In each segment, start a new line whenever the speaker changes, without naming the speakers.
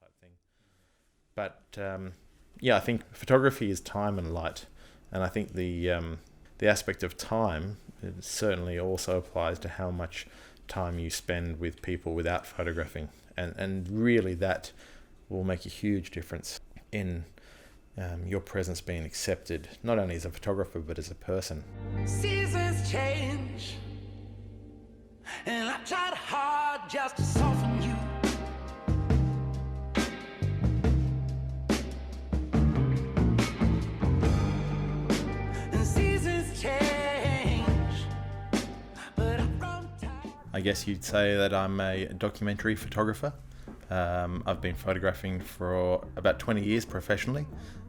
type thing. But I think photography is time and light, and I think the aspect of time, it certainly also applies to how much time you spend with people without photographing, and really that will make a huge difference in your presence being accepted, not only as a photographer but as a person.
Seasons change, and I tried hard just to soften you. And seasons change, but
I guess you'd say that I'm a documentary photographer. I've been photographing for about 20 years professionally,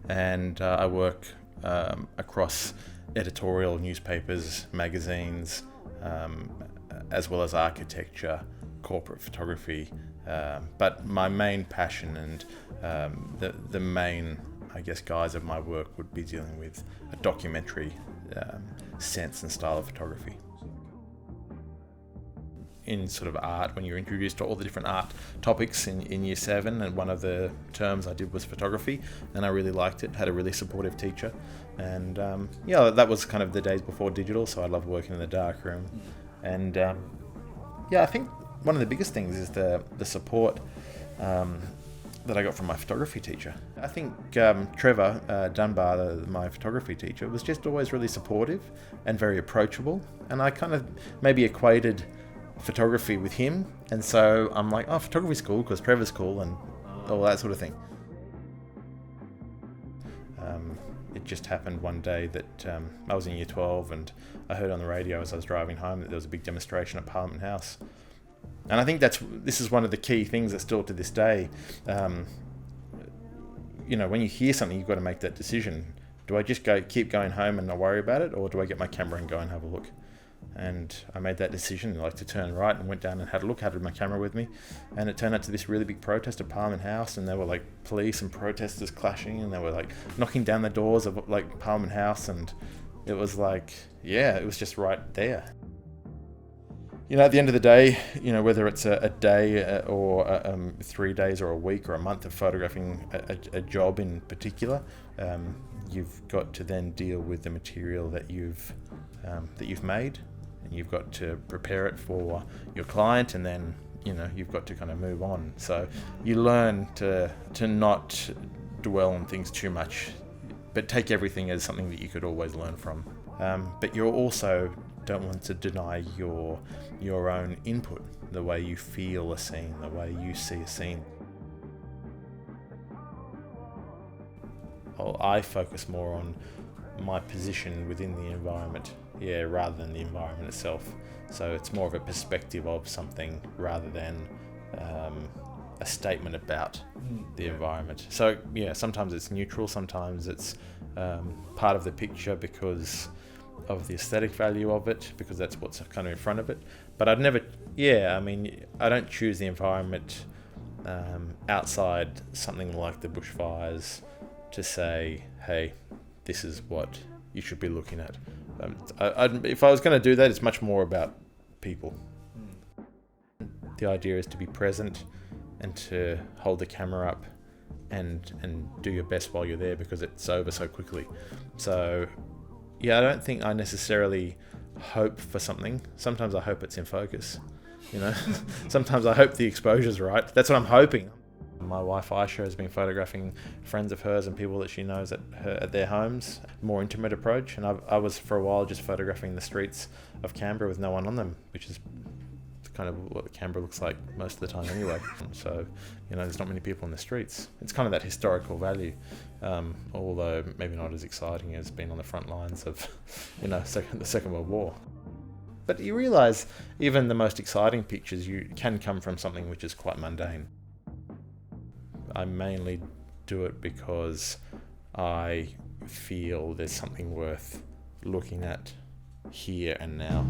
and I work across editorial newspapers, magazines, as well as architecture, corporate photography. But my main passion and the main, I guess, guise of my work would be dealing with a documentary sense and style of photography. In sort of art, when you're introduced to all the different art topics in year 7, and one of the terms I did was photography, and I really liked it, had a really supportive teacher, and that was kind of the days before digital, so I loved working in the darkroom. And I think one of the biggest things is the support that I got from my photography teacher. I think Trevor Dunbar, my photography teacher, was just always really supportive and very approachable, and I kind of maybe equated photography with him, and so I'm like, oh, photography's cool because Trevor's cool and all that sort of thing. It just happened one day that I was in year 12, and I heard on the radio as I was driving home that there was a big demonstration at Parliament House, and I think this is one of the key things that still to this day, when you hear something, you've got to make that decision. Do I just keep going home and not worry about it, or do I get my camera and go and have a look? And I made that decision, to turn right, and went down and had a look, had my camera with me, and it turned out to this really big protest at Parliament House, and there were police and protesters clashing, and they were knocking down the doors of Parliament House, and it was it was just right there. At the end of the day, whether it's a day or 3 days or a week or a month of photographing a job in particular, you've got to then deal with the material that you've made, and you've got to prepare it for your client, and then you've got to kind of move on. So you learn to not dwell on things too much, but take everything as something that you could always learn from. But you also don't want to deny your own input, the way you feel a scene, the way you see a scene. I focus more on my position within the environment, rather than the environment itself. So it's more of a perspective of something rather than a statement about the environment. So sometimes it's neutral, sometimes it's part of the picture because of the aesthetic value of it, because that's what's kind of in front of it. But I'd never, I don't choose the environment outside something like the bushfires to say, hey, this is what you should be looking at. If I was going to do that, it's much more about people. The idea is to be present and to hold the camera up and do your best while you're there, because it's over so quickly. So I don't think I necessarily hope for something. Sometimes I hope it's in focus. Sometimes I hope the exposure's right. That's what I'm hoping. My wife Aisha has been photographing friends of hers and people that she knows at their homes, more intimate approach, and I was for a while just photographing the streets of Canberra with no one on them, which is kind of what Canberra looks like most of the time anyway. So there's not many people in the streets. It's kind of that historical value, although maybe not as exciting as being on the front lines of the Second World War. But you realise even the most exciting pictures can come from something which is quite mundane. I mainly do it because I feel there's something worth looking at here and now.